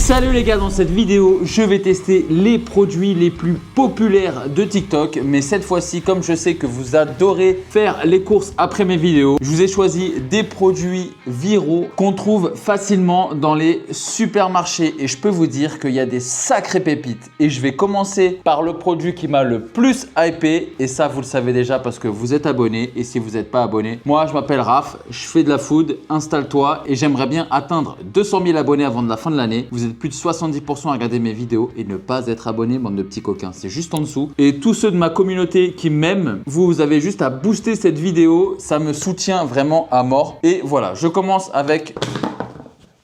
Salut les gars, dans cette vidéo, je vais tester les produits les plus populaires de TikTok. Mais cette fois-ci, comme je sais que vous adorez faire les courses après mes vidéos, je vous ai choisi des produits viraux qu'on trouve facilement dans les supermarchés. Et je peux vous dire qu'il y a des sacrées pépites. Et je vais commencer par le produit qui m'a le plus hypé. Et ça, vous le savez déjà parce que vous êtes abonné. Et si vous n'êtes pas abonné, moi, je m'appelle Raph, je fais de la food, installe-toi. Et j'aimerais bien atteindre 200 000 abonnés avant de la fin de l'année. Vous êtes plus de 70% à regarder mes vidéos et ne pas être abonné, bande de petits coquins. C'est juste en dessous. Et tous ceux de ma communauté qui m'aiment, vous avez juste à booster cette vidéo. Ça me soutient vraiment à mort. Et voilà, je commence avec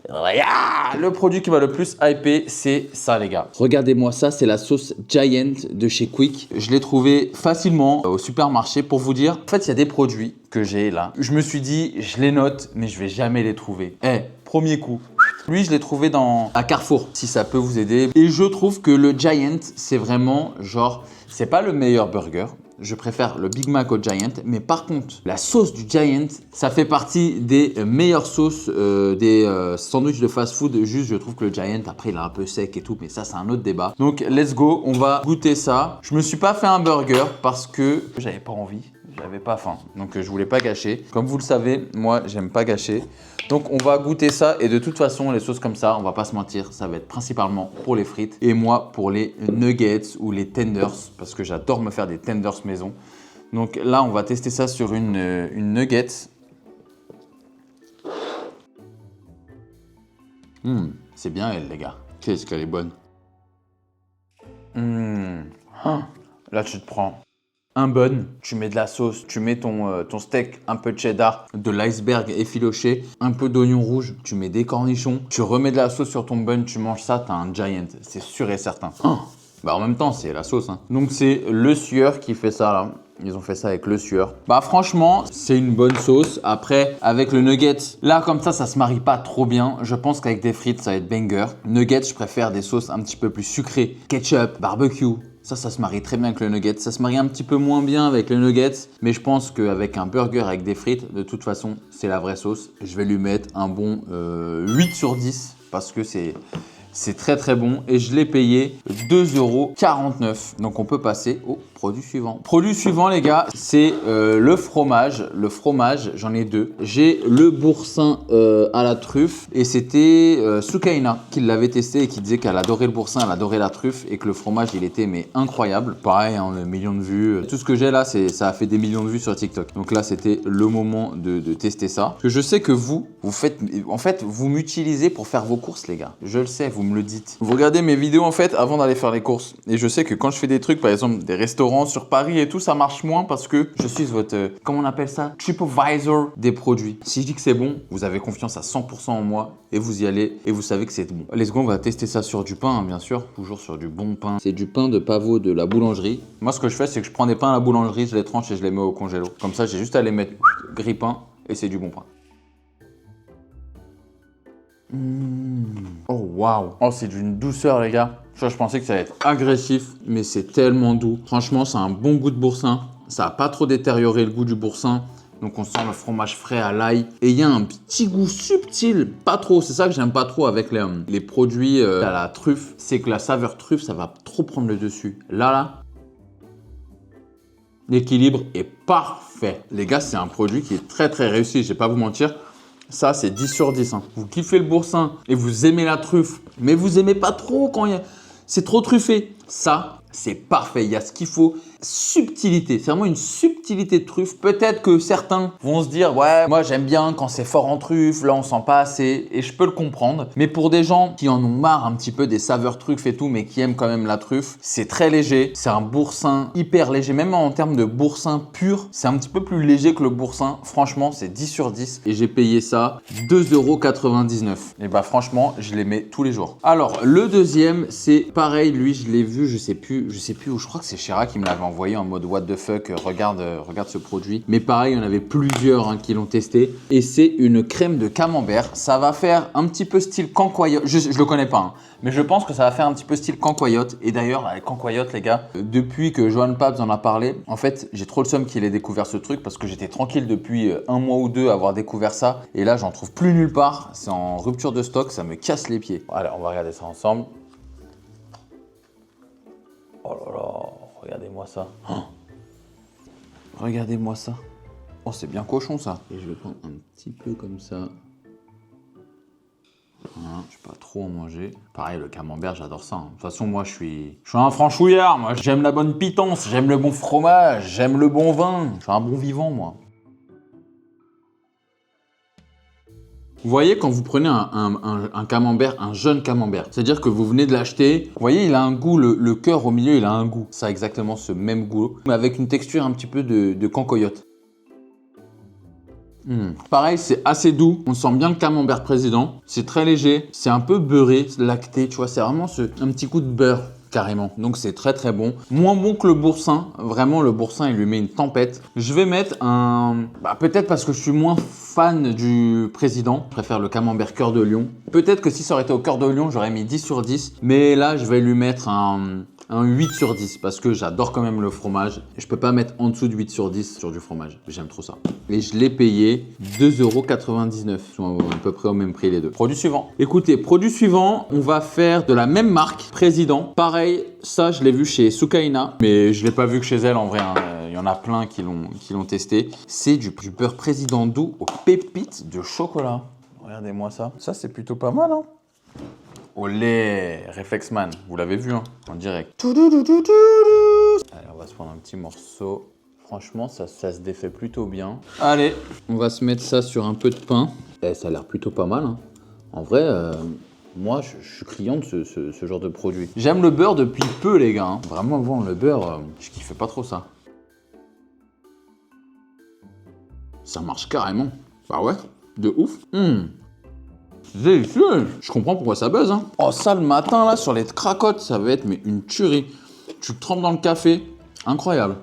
le produit qui m'a le plus hypé, c'est ça les gars. Regardez-moi ça, c'est la sauce Giant de chez Quick. Je l'ai trouvé facilement au supermarché pour vous dire. En fait, il y a des produits que j'ai là. Je me suis dit, je les note, mais je vais jamais les trouver. Premier coup. Lui, je l'ai trouvé à Carrefour, si ça peut vous aider. Et je trouve que le Giant, c'est vraiment genre, c'est pas le meilleur burger. Je préfère le Big Mac au Giant. Mais par contre, la sauce du Giant, ça fait partie des meilleures sauces des sandwichs de fast-food. Juste, je trouve que le Giant, après, il est un peu sec et tout. Mais ça, c'est un autre débat. Donc, let's go. On va goûter ça. Je me suis pas fait un burger parce que j'avais pas envie. J'avais pas faim. Donc, je voulais pas gâcher. Comme vous le savez, moi, j'aime pas gâcher. Donc, on va goûter ça. Et de toute façon, les sauces comme ça, on va pas se mentir, ça va être principalement pour les frites. Et moi, pour les nuggets ou les tenders. Parce que j'adore me faire des tenders maison. Donc là, on va tester ça sur une nugget. C'est bien elle, les gars. Qu'est-ce qu'elle est bonne. Là, tu te prends un bun, tu mets de la sauce, tu mets ton steak, un peu de cheddar, de l'iceberg effiloché, un peu d'oignon rouge, tu mets des cornichons, tu remets de la sauce sur ton bun, tu manges ça, t'as un Giant, c'est sûr et certain. Bah en même temps, c'est la sauce. Donc c'est Le Sueur qui fait ça là. Ils ont fait ça avec Le Sueur. Bah franchement, c'est une bonne sauce. Après, avec le nugget, là comme ça se marie pas trop bien. Je pense qu'avec des frites, ça va être banger. Nuggets, je préfère des sauces un petit peu plus sucrées. Ketchup, barbecue. Ça se marie très bien avec le nugget. Ça se marie un petit peu moins bien avec le nugget. Mais je pense qu'avec un burger avec des frites, de toute façon, c'est la vraie sauce. Je vais lui mettre un bon 8 sur 10 parce que c'est très très bon et je l'ai payé 2,49 €. Donc on peut passer au produit suivant. Produit suivant les gars, c'est le fromage. Le fromage, j'en ai deux. J'ai le boursin à la truffe et c'était Soukaina qui l'avait testé et qui disait qu'elle adorait le boursin, elle adorait la truffe et que le fromage il était mais incroyable. Pareil, des millions de vues. Tout ce que j'ai là, ça a fait des millions de vues sur TikTok. Donc là, c'était le moment de tester ça. Parce que je sais que vous faites, en fait, vous m'utilisez pour faire vos courses les gars. Je le sais, vous me le dites. Vous regardez mes vidéos en fait avant d'aller faire les courses. Et je sais que quand je fais des trucs, par exemple des restaurants sur Paris et tout, ça marche moins parce que je suis votre, comment on appelle ça, TripAdvisor des produits. Si je dis que c'est bon, vous avez confiance à 100% en moi et vous y allez et vous savez que c'est bon. Let's go, on va tester ça sur du pain, bien sûr, toujours sur du bon pain. C'est du pain de pavot de la boulangerie. Moi, ce que je fais, c'est que je prends des pains à la boulangerie, je les tranche et je les mets au congélo. Comme ça, j'ai juste à les mettre grille-pain et c'est du bon pain. Oh waouh. Oh, c'est d'une douceur les gars. Je pensais que ça allait être agressif, mais c'est tellement doux. Franchement, ça a un bon goût de boursin. Ça n'a pas trop détérioré le goût du boursin. Donc on sent le fromage frais à l'ail. Et il y a un petit goût subtil, pas trop. C'est ça que j'aime pas trop avec les produits à la truffe. C'est que la saveur truffe, ça va trop prendre le dessus. Là, l'équilibre est parfait. Les gars, c'est un produit qui est très très réussi. Je vais pas vous mentir. Ça, c'est 10 sur 10. Vous kiffez le boursin et vous aimez la truffe, mais vous aimez pas trop quand c'est trop truffé. Ça, c'est parfait. Il y a ce qu'il faut. Subtilité. C'est vraiment une subtilité de truffe. Peut-être que certains vont se dire « Ouais, moi j'aime bien quand c'est fort en truffe. Là, on sent pas assez. » Et je peux le comprendre. Mais pour des gens qui en ont marre un petit peu des saveurs truffes et tout, mais qui aiment quand même la truffe, c'est très léger. C'est un boursin hyper léger. Même en termes de boursin pur, c'est un petit peu plus léger que le boursin. Franchement, c'est 10 sur 10. Et j'ai payé ça 2,99 €. Et bah franchement, je les mets tous les jours. Alors, le deuxième, c'est pareil. Lui, je l'ai vu, je sais plus où. Je crois que c'est Chira qui me l'avait envoyé en mode what the fuck, regarde ce produit. Mais pareil, il y en avait plusieurs qui l'ont testé. Et c'est une crème de camembert. Ça va faire un petit peu style cancoyote. Je le connais pas, mais je pense que ça va faire un petit peu style cancoyote. Et d'ailleurs, les cancoyotes, les gars, depuis que Johan Pabs en a parlé, en fait, j'ai trop le seum qu'il ait découvert ce truc parce que j'étais tranquille depuis un mois ou deux à avoir découvert ça. Et là, j'en trouve plus nulle part. C'est en rupture de stock, ça me casse les pieds. Allez, on va regarder ça ensemble. Oh là là, regardez-moi ça. Oh, regardez-moi ça. Oh, c'est bien cochon ça. Et je vais prendre un petit peu comme ça. Voilà, je ne vais pas trop en manger. Pareil, le camembert, j'adore ça. De toute façon, moi, je suis un franchouillard. Moi, j'aime la bonne pitance, j'aime le bon fromage, j'aime le bon vin. Je suis un bon vivant, moi. Vous voyez, quand vous prenez un camembert, un jeune camembert, c'est-à-dire que vous venez de l'acheter, vous voyez, il a un goût, le cœur au milieu, il a un goût. Ça a exactement ce même goût, mais avec une texture un petit peu de cancoyote. Pareil, c'est assez doux. On sent bien le camembert président. C'est très léger, c'est un peu beurré, lacté, tu vois, c'est vraiment un petit coup de beurre. Carrément. Donc c'est très très bon. Moins bon que le boursin. Vraiment, le boursin, il lui met une tempête. Je vais mettre un... peut-être parce que je suis moins fan du président. Je préfère le camembert cœur de lion. Peut-être que si ça aurait été au cœur de lion, j'aurais mis 10 sur 10. Mais là, je vais lui mettre un 8 sur 10 parce que j'adore quand même le fromage. Je peux pas mettre en dessous de 8 sur 10 sur du fromage. J'aime trop ça. Et je l'ai payé 2,99 €. Ils sont à peu près au même prix les deux. Produit suivant. Écoutez, produit suivant, on va faire de la même marque, Président. Pareil, ça je l'ai vu chez Sukaina, mais je l'ai pas vu que chez elle en vrai. Il y en a plein qui l'ont testé. C'est du beurre Président doux aux pépites de chocolat. Regardez-moi ça. Ça c'est plutôt pas mal, hein. Olé, Reflexman, vous l'avez vu en direct. Allez, on va se prendre un petit morceau. Franchement, ça se défait plutôt bien. Allez, on va se mettre ça sur un peu de pain. Et ça a l'air plutôt pas mal. En vrai, moi, je suis client de ce genre de produit. J'aime le beurre depuis peu, les gars. Vraiment, avant, le beurre, je kiffais pas trop ça. Ça marche carrément. Bah ouais, de ouf. Délicieux. Je comprends pourquoi ça buzz. Oh, ça le matin là sur les cracottes, ça va être mais une tuerie. Tu le trempes dans le café, incroyable.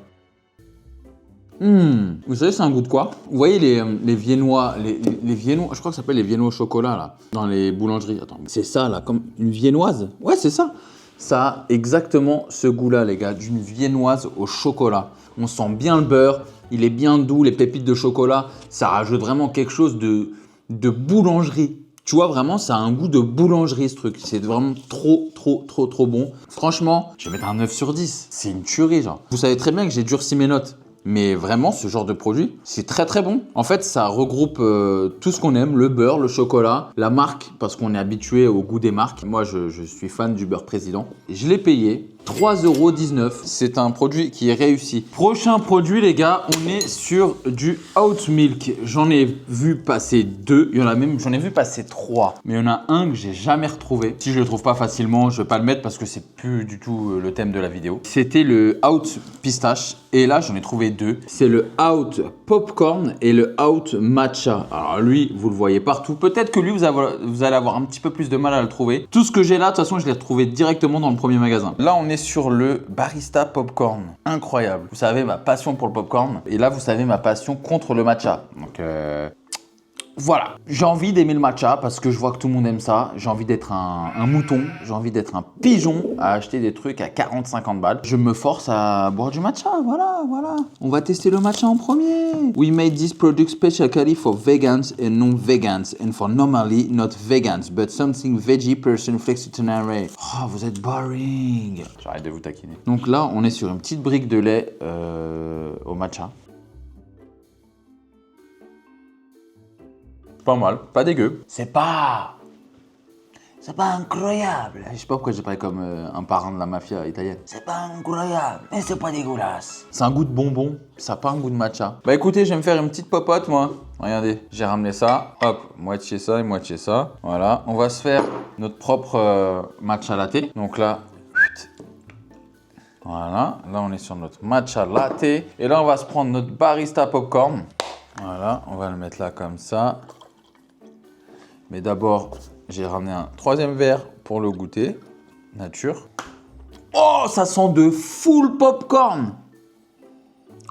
Vous savez c'est un goût de quoi? Vous voyez les viennois, les viennois, je crois que ça s'appelle les viennois au chocolat là, dans les boulangeries. Attends, c'est ça là, comme une viennoise? Ouais, c'est ça. Ça a exactement ce goût-là, les gars, d'une viennoise au chocolat. On sent bien le beurre, il est bien doux, les pépites de chocolat, ça rajoute vraiment quelque chose de boulangerie. Tu vois, vraiment, ça a un goût de boulangerie, ce truc. C'est vraiment trop bon. Franchement, je vais mettre un 9 sur 10. C'est une tuerie, genre. Vous savez très bien que j'ai durci mes notes. Mais vraiment, ce genre de produit, c'est très bon. En fait, ça regroupe tout ce qu'on aime, le beurre, le chocolat, la marque, parce qu'on est habitué au goût des marques. Moi, je suis fan du beurre Président. Je l'ai payé 3,19 €. C'est un produit qui est réussi. Prochain produit, les gars, on est sur du Oat Milk. J'en ai vu passer 2. Il y en a même, j'en ai vu passer 3. Mais il y en a un que j'ai jamais retrouvé. Si je le trouve pas facilement, je vais pas le mettre parce que c'est plus du tout le thème de la vidéo. C'était le Oat Pistache. Et là, j'en ai trouvé 2. C'est le Oat Popcorn et le Oat Matcha. Alors lui, vous le voyez partout. Peut-être que lui, vous allez avoir un petit peu plus de mal à le trouver. Tout ce que j'ai là, de toute façon, je l'ai retrouvé directement dans le premier magasin. Là, on est sur le Barista Popcorn. Incroyable. Vous savez ma passion pour le popcorn. Et là, vous savez ma passion contre le matcha. Donc, voilà, j'ai envie d'aimer le matcha parce que je vois que tout le monde aime ça. J'ai envie d'être un mouton, j'ai envie d'être un pigeon à acheter des trucs à 40-50 balles. Je me force à boire du matcha, voilà. On va tester le matcha en premier. We made this product specially for vegans and non-vegans and for normally not vegans, but something veggie person flexitarian. Oh, vous êtes boring. J'arrête de vous taquiner. Donc là, on est sur une petite brique de lait au matcha. Pas mal, pas dégueu. C'est pas incroyable. Je sais pas pourquoi j'ai parlé comme un parrain de la mafia italienne. C'est pas incroyable, mais c'est pas dégueulasse. C'est un goût de bonbon, ça n'a pas un goût de matcha. Bah écoutez, je vais me faire une petite popote moi. Regardez, j'ai ramené ça. Hop, moitié ça et moitié ça. Voilà, on va se faire notre propre matcha latte. Donc là, voilà, là on est sur notre matcha latte. Et là on va se prendre notre barista popcorn. Voilà, on va le mettre là comme ça. Mais d'abord, j'ai ramené un troisième verre pour le goûter. Nature. Oh, ça sent de full popcorn.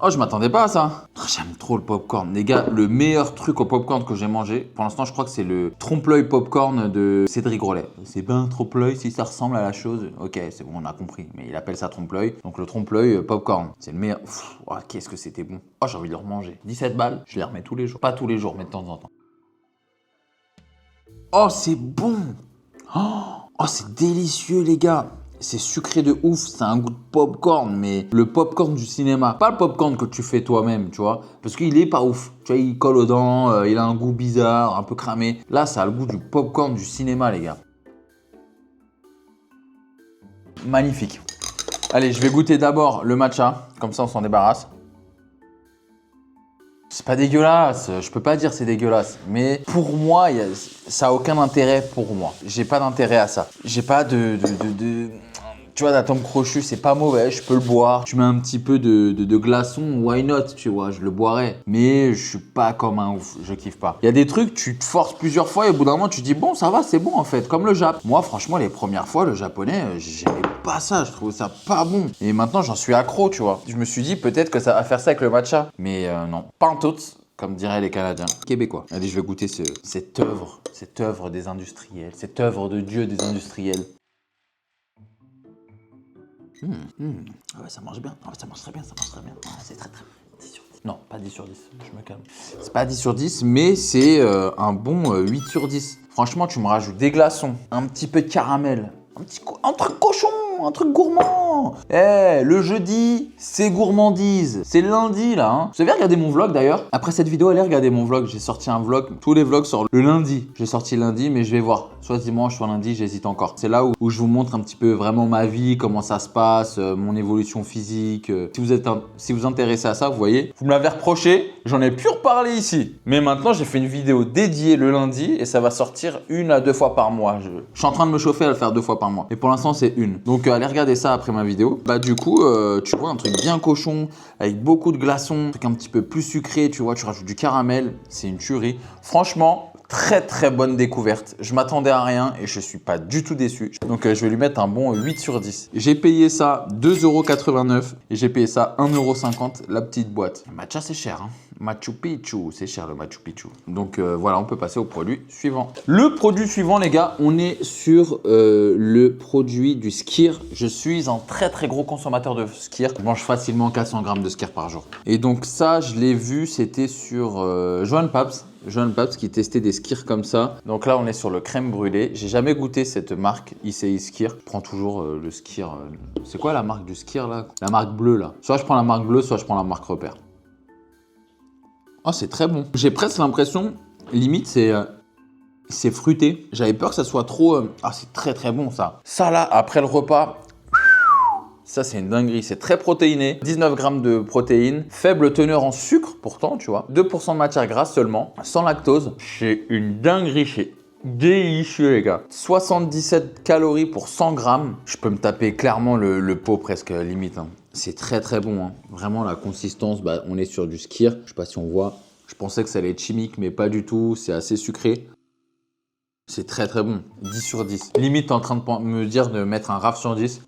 Oh, je m'attendais pas à ça. Oh, j'aime trop le popcorn. Les gars, le meilleur truc au popcorn que j'ai mangé, pour l'instant, je crois que c'est le trompe-l'œil popcorn de Cédric Grolet. C'est pas un trompe-l'œil si ça ressemble à la chose. Ok, c'est bon, on a compris. Mais il appelle ça trompe-l'œil. Donc le trompe-l'œil popcorn, c'est le meilleur. Oh, qu'est-ce que c'était bon. Oh, j'ai envie de le remanger. 17 balles, je les remets tous les jours. Pas tous les jours, mais de temps en temps. Oh, c'est bon. Oh, c'est délicieux, les gars. C'est sucré de ouf, c'est un goût de popcorn, mais le popcorn du cinéma. Pas le popcorn que tu fais toi-même, tu vois. Parce qu'il est pas ouf. Tu vois, il colle aux dents, il a un goût bizarre, un peu cramé. Là, ça a le goût du popcorn du cinéma, les gars. Magnifique. Allez, je vais goûter d'abord le matcha. Comme ça, on s'en débarrasse. C'est pas dégueulasse, je peux pas dire c'est dégueulasse, mais pour moi, ça a aucun intérêt pour moi. J'ai pas d'intérêt à ça. J'ai pas tu vois, d'atome crochu, c'est pas mauvais, je peux le boire. Tu mets un petit peu de glaçon, why not, tu vois, je le boirais. Mais je suis pas comme un ouf, je kiffe pas. Il y a des trucs, tu te forces plusieurs fois et au bout d'un moment, tu te dis, bon, ça va, c'est bon en fait, comme le Jap. Moi, franchement, les premières fois, le japonais, j'aimais pas ça, je trouvais ça pas bon. Et maintenant, j'en suis accro, tu vois. Je me suis dit, peut-être que ça va faire ça avec le matcha. Mais non, pas en tout, comme diraient les Canadiens. Québécois. Allez, je vais goûter cette œuvre des industriels, cette œuvre de Dieu des industriels. Ah ouais, ça marche bien. Ah ouais, ça marche très bien, ça marche très bien. Ah, c'est très très bien. 10 sur 10. Non, pas 10 sur 10, je me calme. C'est pas 10 sur 10, mais c'est un bon 8 sur 10. Franchement, tu me rajoutes des glaçons, un petit peu de caramel, un truc cochon, un truc gourmand. Le jeudi, c'est gourmandise. C'est le lundi, là. Hein. Vous avez regardé mon vlog, d'ailleurs? Après cette vidéo, allez regarder mon vlog. J'ai sorti un vlog. Tous les vlogs sortent le lundi. J'ai sorti lundi, mais je vais voir. Soit dimanche, soit lundi, j'hésite encore. C'est là où je vous montre un petit peu vraiment ma vie, comment ça se passe, mon évolution physique. Si vous intéressez à ça, vous voyez. Vous me l'avez reproché, j'en ai plus reparlé ici. Mais maintenant, j'ai fait une vidéo dédiée le lundi et ça va sortir 1 à 2 fois par mois. Je suis en train de me chauffer à le faire 2 fois par mois. Et pour l'instant, c'est 1. Donc, allez regarder ça après ma vidéo. Bah, du coup, tu vois un truc bien cochon, avec beaucoup de glaçons, un truc un petit peu plus sucré, tu vois, tu rajoutes du caramel. C'est une tuerie. Franchement, très très bonne découverte. Je m'attendais à rien et je suis pas du tout déçu. Donc je vais lui mettre un bon 8 sur 10. J'ai payé ça 2,89 € et j'ai payé ça 1,50 € la petite boîte. Le matcha c'est cher. Hein. Machu Picchu, c'est cher le Machu Picchu. Donc voilà, on peut passer au produit suivant. Le produit suivant les gars, on est sur le produit du skyr. Je suis un très très gros consommateur de skyr. Je mange facilement 400 grammes de skyr par jour. Et donc ça, je l'ai vu, c'était sur Johan Paps. Johan Paps qui testait des skyrs comme ça. Donc là, on est sur le crème brûlée. J'ai jamais goûté cette marque ICI Skyr. Je prends toujours le skyr. C'est quoi la marque du skyr là? La marque bleue là. Soit je prends la marque bleue, soit je prends la marque Repère. Oh, c'est très bon. J'ai presque l'impression, limite, c'est fruité. J'avais peur que ça soit trop... Ah, c'est très très bon ça. Ça là, après le repas... Ça, c'est une dinguerie. C'est très protéiné. 19 grammes de protéines. Faible teneur en sucre, pourtant, tu vois. 2% de matière grasse seulement. Sans lactose. C'est une dinguerie. C'est délicieux, les gars. 77 calories pour 100 grammes. Je peux me taper clairement le pot presque limite. Hein. C'est très, très bon. Hein. Vraiment, la consistance, bah, on est sur du skyr. Je sais pas si on voit. Je pensais que ça allait être chimique, mais pas du tout. C'est assez sucré. C'est très, très bon. 10 sur 10. Limite, en train de me dire de mettre un RAF sur 10.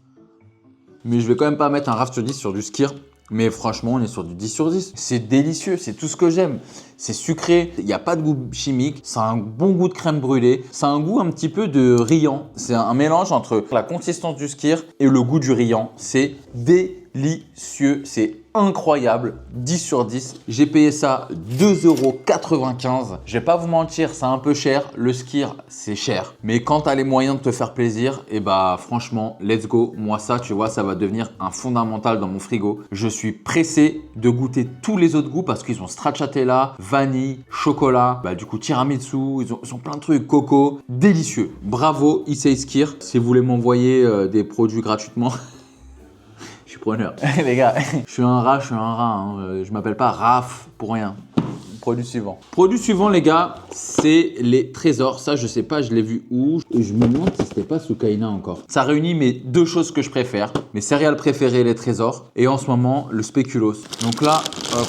Mais je vais quand même pas mettre un RAF sur 10 sur du skyr. Mais franchement, on est sur du 10 sur 10. C'est délicieux, c'est tout ce que j'aime. C'est sucré, il n'y a pas de goût chimique. C'est un bon goût de crème brûlée. C'est un goût un petit peu de riant. C'est un mélange entre la consistance du skyr et le goût du riant. C'est délicieux, c'est incroyable. 10 sur 10. J'ai payé ça 2,95 €. Je vais pas vous mentir, c'est un peu cher. Le skyr, c'est cher. Mais quand tu as les moyens de te faire plaisir, et bah franchement, let's go. Moi ça, tu vois, ça va devenir un fondamental dans mon frigo. Je suis pressé de goûter tous les autres goûts parce qu'ils ont stracciatella, vanille, chocolat, bah du coup tiramisu, ils ont plein de trucs, coco, délicieux. Bravo ICI Skyr. Si vous voulez m'envoyer des produits gratuitement, je suis preneur. Les gars, je suis un rat. Hein. Je m'appelle pas Raph pour rien. Produit suivant. Produit suivant, les gars, c'est les trésors. Ça, je sais pas, je l'ai vu où. Je me demande si c'était pas Soukaina encore. Ça réunit mes deux choses que je préfère. Mes céréales préférées, les trésors. Et en ce moment, le spéculoos. Donc là, hop.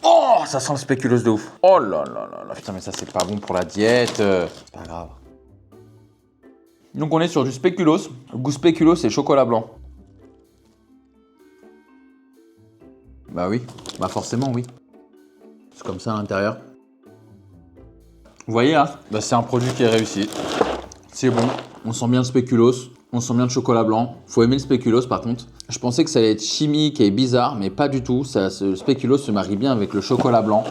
Oh, ça sent le spéculoos de ouf. Oh là là là là. Putain, mais ça, c'est pas bon pour la diète. C'est pas grave. Donc, on est sur du spéculoos. Le goût spéculoos, c'est chocolat blanc. Bah oui, bah forcément oui. C'est comme ça à l'intérieur. Vous voyez là, bah, c'est un produit qui est réussi. C'est bon, on sent bien le spéculoos, on sent bien le chocolat blanc. Faut aimer le spéculoos par contre. Je pensais que ça allait être chimique et bizarre, mais pas du tout. Le spéculoos se marie bien avec le chocolat blanc.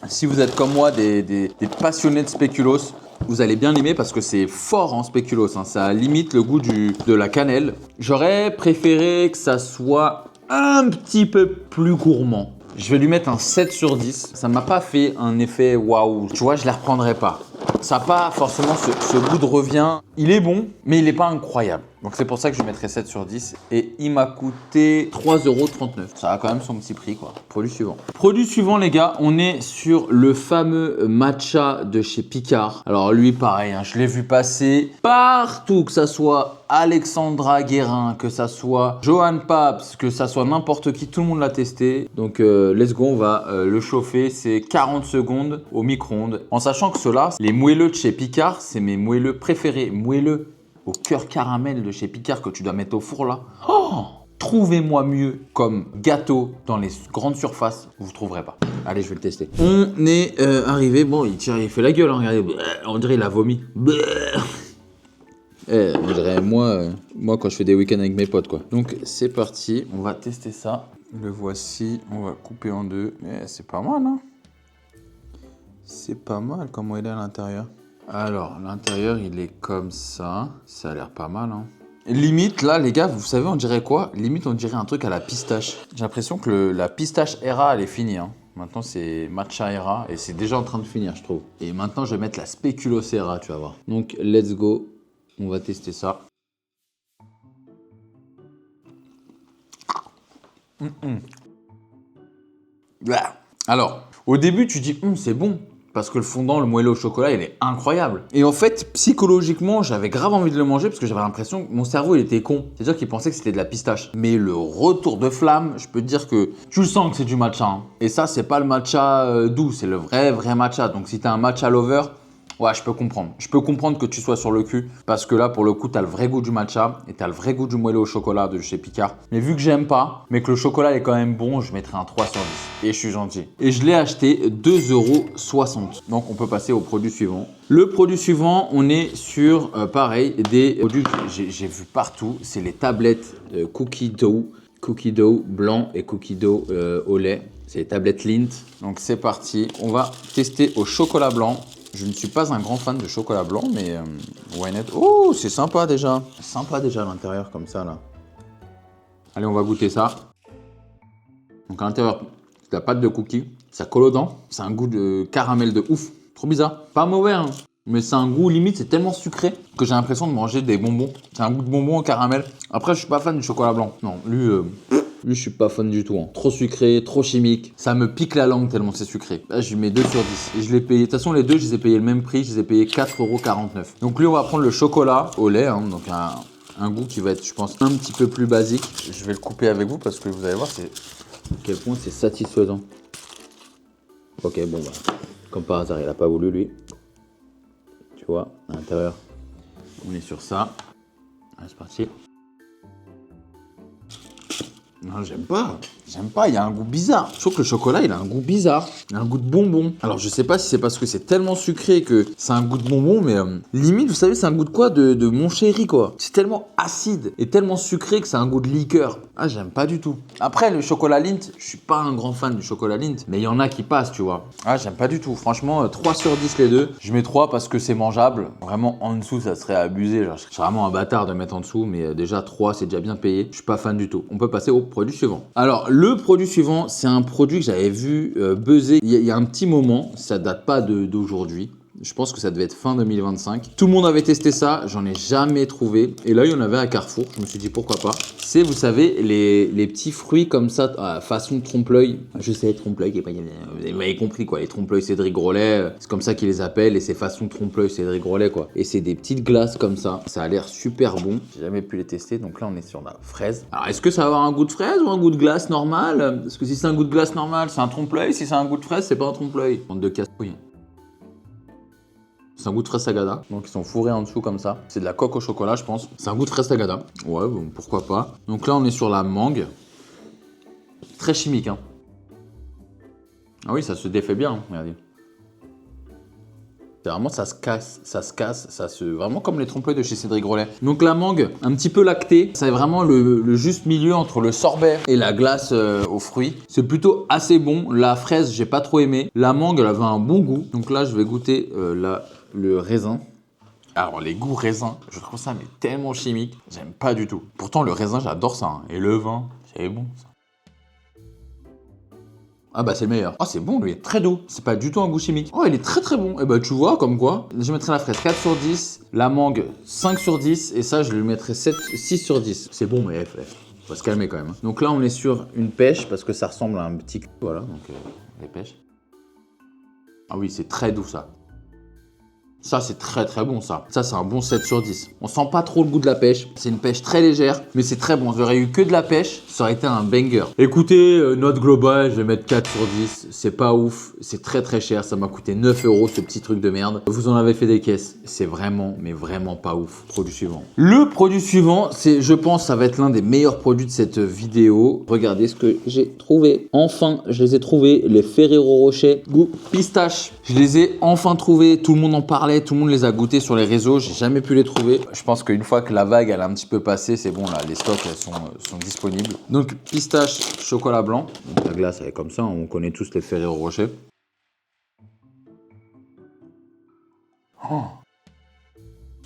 Si vous êtes comme moi des passionnés de spéculoos, vous allez bien l'aimer parce que c'est fort en spéculoos. Hein. Ça limite le goût de la cannelle. J'aurais préféré que ça soit un petit peu plus gourmand. Je vais lui mettre un 7 sur 10. Ça m'a pas fait un effet waouh. Tu vois, je ne les reprendrai pas. Ça n'a pas forcément ce goût de revient. Il est bon, mais il n'est pas incroyable. Donc c'est pour ça que je mettrai 7 sur 10. Et il m'a coûté 3,39 €. Ça a quand même son petit prix quoi. Produit suivant. Produit suivant les gars, on est sur le fameux matcha de chez Picard. Alors lui pareil, hein, je l'ai vu passer partout, que ça soit Alexandra Guérin, que ça soit Johan Pabst, que ça soit n'importe qui, tout le monde l'a testé. Donc let's go, on va le chauffer. C'est 40 secondes au micro-ondes. En sachant que ceux-là, les moelleux de chez Picard, c'est mes moelleux préférés. Moelleux au cœur caramel de chez Picard que tu dois mettre au four là. Oh, trouvez-moi mieux comme gâteau dans les grandes surfaces, vous ne trouverez pas. Allez, je vais le tester. On est arrivé, bon, il fait la gueule, hein, regardez. On dirait il a vomi. On dirait moi quand je fais des week-ends avec mes potes quoi. Donc c'est parti, on va tester ça. Le voici, on va couper en deux. C'est pas mal hein. C'est pas mal comment il est à l'intérieur. Alors l'intérieur il est comme ça. Ça a l'air pas mal hein. Limite là les gars, vous savez on dirait quoi? Limite on dirait un truc à la pistache. J'ai l'impression que la pistache Era elle est finie hein. Maintenant c'est matcha Era et c'est déjà en train de finir je trouve. Et maintenant je vais mettre la spéculoos Era, tu vas voir. Donc let's go. On va tester ça. Alors, au début, tu dis, c'est bon. Parce que le fondant, le moelleux au chocolat, il est incroyable. Et en fait, psychologiquement, j'avais grave envie de le manger parce que j'avais l'impression que mon cerveau, il était con. C'est-à-dire qu'il pensait que c'était de la pistache. Mais le retour de flamme, je peux te dire que tu le sens que c'est du matcha. Hein. Et ça, c'est pas le matcha doux, c'est le vrai matcha. Donc si t'es un matcha lover, ouais, je peux comprendre. Je peux comprendre que tu sois sur le cul parce que là, pour le coup, tu as le vrai goût du matcha et tu as le vrai goût du moelleux au chocolat de chez Picard. Mais vu que j'aime pas, mais que le chocolat est quand même bon, je mettrai un 3 sur 10. Et je suis gentil. Et je l'ai acheté 2,60 €. Donc, on peut passer au produit suivant. Le produit suivant, on est sur, pareil, des produits que j'ai vu partout. C'est les tablettes cookie dough blanc et cookie dough au lait. C'est les tablettes Lindt. Donc, c'est parti. On va tester au chocolat blanc. Je ne suis pas un grand fan de chocolat blanc, mais why not? Oh, c'est sympa déjà. Sympa déjà à l'intérieur comme ça là. Allez, on va goûter ça. Donc à l'intérieur, c'est la pâte de cookie. Ça colle aux dents. C'est un goût de caramel de ouf. Trop bizarre. Pas mauvais, hein. Mais c'est un goût limite, c'est tellement sucré que j'ai l'impression de manger des bonbons. C'est un goût de bonbon au caramel. Après, je suis pas fan du chocolat blanc. Non, lui, je suis pas fan du tout. Hein. Trop sucré, trop chimique. Ça me pique la langue tellement c'est sucré. Là, je lui mets 2 sur 10. Et je l'ai payé. De toute façon, les deux, je les ai payés le même prix. Je les ai payés 4,49 €. Donc lui, on va prendre le chocolat au lait. Hein, donc un goût qui va être, je pense, un petit peu plus basique. Je vais le couper avec vous parce que vous allez voir à quel point c'est satisfaisant. Ok, bon, bah, comme par hasard, il a pas voulu, lui. Tu vois, à l'intérieur, on est sur ça. Allez, c'est parti. Non, j'aime pas. J'aime pas, il y a un goût bizarre. Je trouve que le chocolat, il a un goût bizarre. Il a un goût de bonbon. Alors, je sais pas si c'est parce que c'est tellement sucré que c'est un goût de bonbon, mais limite, vous savez, c'est un goût de quoi? De mon chéri, quoi. C'est tellement acide et tellement sucré que c'est un goût de liqueur. Ah, j'aime pas du tout. Après, le chocolat Lindt, je suis pas un grand fan du chocolat Lindt, mais il y en a qui passent, tu vois. Ah, j'aime pas du tout. Franchement, 3 sur 10 les deux. Je mets 3 parce que c'est mangeable. Vraiment, en dessous, ça serait abusé. Genre, je suis vraiment un bâtard de mettre en dessous, mais déjà 3, c'est déjà bien payé. Je suis pas fan du tout. On peut passer au produit suivant. Alors, le produit suivant, c'est un produit que j'avais vu buzzer il y a un petit moment. Ça date pas d'aujourd'hui. Je pense que ça devait être fin 2025. Tout le monde avait testé ça, j'en ai jamais trouvé. Et là, il y en avait à Carrefour. Je me suis dit pourquoi pas. C'est, vous savez, les petits fruits comme ça, façon trompe-l'œil. Je sais, trompe-l'œil, vous avez compris quoi. Les trompe-l'œil Cédric Grolet, c'est comme ça qu'ils les appellent. Et c'est façon trompe-l'œil Cédric Grolet quoi. Et c'est des petites glaces comme ça. Ça a l'air super bon. J'ai jamais pu les tester. Donc là, on est sur la fraise. Alors, est-ce que ça va avoir un goût de fraise ou un goût de glace normal? Parce que si c'est un goût de glace normal, c'est un trompe-l'œil. Si c'est un goût de fraise, c'est pas un trompe-l'œil. Bande de casse-couilles. C'est un goût de fraise Sagada, donc ils sont fourrés en dessous comme ça. C'est de la coque au chocolat, je pense. C'est un goût de fraise Sagada. Ouais, bon, pourquoi pas. Donc là, on est sur la mangue. Très chimique, hein. Ah oui, ça se défait bien, hein, regardez. C'est vraiment, ça se casse, vraiment comme les trompe-l'œil de chez Cédric Grolet. Donc la mangue, un petit peu lactée, c'est vraiment le juste milieu entre le sorbet et la glace aux fruits. C'est plutôt assez bon. La fraise, j'ai pas trop aimé. La mangue, elle avait un bon goût. Donc là, je vais goûter le raisin. Alors les goûts raisins, je trouve ça mais tellement chimique, j'aime pas du tout. Pourtant le raisin, j'adore ça, hein. Et le vin, c'est bon ça. Ah bah c'est le meilleur. Oh c'est bon, lui, très doux. C'est pas du tout un goût chimique. Oh il est très très bon. Et bah tu vois, comme quoi. Je mettrais la fraise 4 sur 10, la mangue 5 sur 10, et ça je lui mettrais 6 sur 10. C'est bon mais faut se calmer quand même, hein. Donc là on est sur une pêche, parce que ça ressemble à un petit... Voilà, donc les pêches. Ah oui, c'est très doux ça. Ça, c'est très très bon ça. Ça, c'est un bon 7 sur 10. On sent pas trop le goût de la pêche. C'est une pêche très légère, mais c'est très bon. J'aurais eu que de la pêche, ça aurait été un banger. Écoutez, note globale, je vais mettre 4 sur 10. C'est pas ouf, c'est très très cher. Ça m'a coûté 9 € ce petit truc de merde. Vous en avez fait des caisses. C'est vraiment, mais vraiment pas ouf. Produit suivant. Le produit suivant, c'est, je pense, ça va être l'un des meilleurs produits de cette vidéo. Regardez ce que j'ai trouvé. Enfin, je les ai trouvés, les Ferrero Rocher goût pistache. Je les ai enfin trouvés. Tout le monde en parlait. Tout le monde les a goûtés sur les réseaux, j'ai jamais pu les trouver. Je pense qu'une fois que la vague elle a un petit peu passé, c'est bon là, les stocks elles sont disponibles. Donc pistache, chocolat blanc. Donc la glace elle est comme ça, on connaît tous les Ferrero Rocher.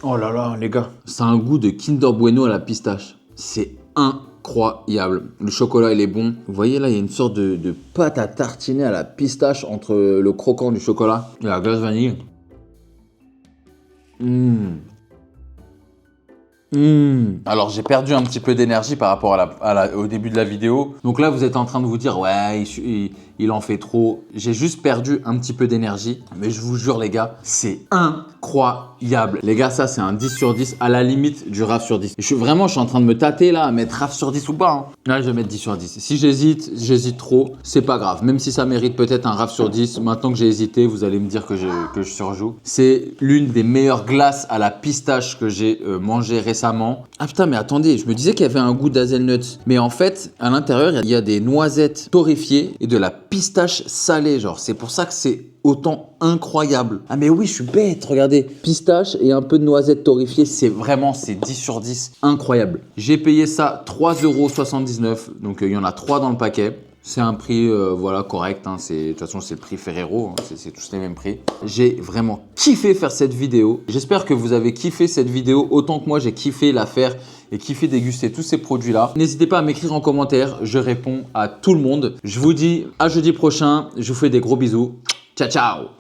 Oh là là les gars, ça a un goût de Kinder Bueno à la pistache. C'est incroyable. Le chocolat il est bon. Vous voyez là, il y a une sorte de pâte à tartiner à la pistache entre le croquant du chocolat et la glace vanille. Alors j'ai perdu un petit peu d'énergie par rapport au début de la vidéo. Donc là vous êtes en train de vous dire ouais il en fait trop. J'ai juste perdu un petit peu d'énergie. Mais je vous jure les gars, c'est incroyable. Les gars, ça c'est un 10 sur 10 à la limite du RAF sur 10. Je suis en train de me tâter là à mettre RAF sur 10 ou pas, hein. Là je vais mettre 10 sur 10. Si j'hésite trop, c'est pas grave. Même si ça mérite peut-être un RAF sur 10, maintenant que j'ai hésité, vous allez me dire que je surjoue. C'est l'une des meilleures glaces à la pistache que j'ai mangé récemment. Ah putain mais attendez, je me disais qu'il y avait un goût d'hazelnuts. Mais en fait, à l'intérieur, il y a des noisettes torréfiées et de la pistache salée, genre. C'est pour ça que c'est autant incroyable. Ah mais oui, je suis bête, regardez. Pistache et un peu de noisettes torréfiées, c'est 10 sur 10, incroyable. J'ai payé ça 3,79 €, donc il y en a 3 dans le paquet. C'est un prix voilà, correct, hein. De toute façon c'est le prix Ferrero, hein. C'est tous les mêmes prix. J'ai vraiment kiffé faire cette vidéo. J'espère que vous avez kiffé cette vidéo autant que moi j'ai kiffé la faire et kiffé déguster tous ces produits-là. N'hésitez pas à m'écrire en commentaire, je réponds à tout le monde. Je vous dis à jeudi prochain, je vous fais des gros bisous. Ciao ciao.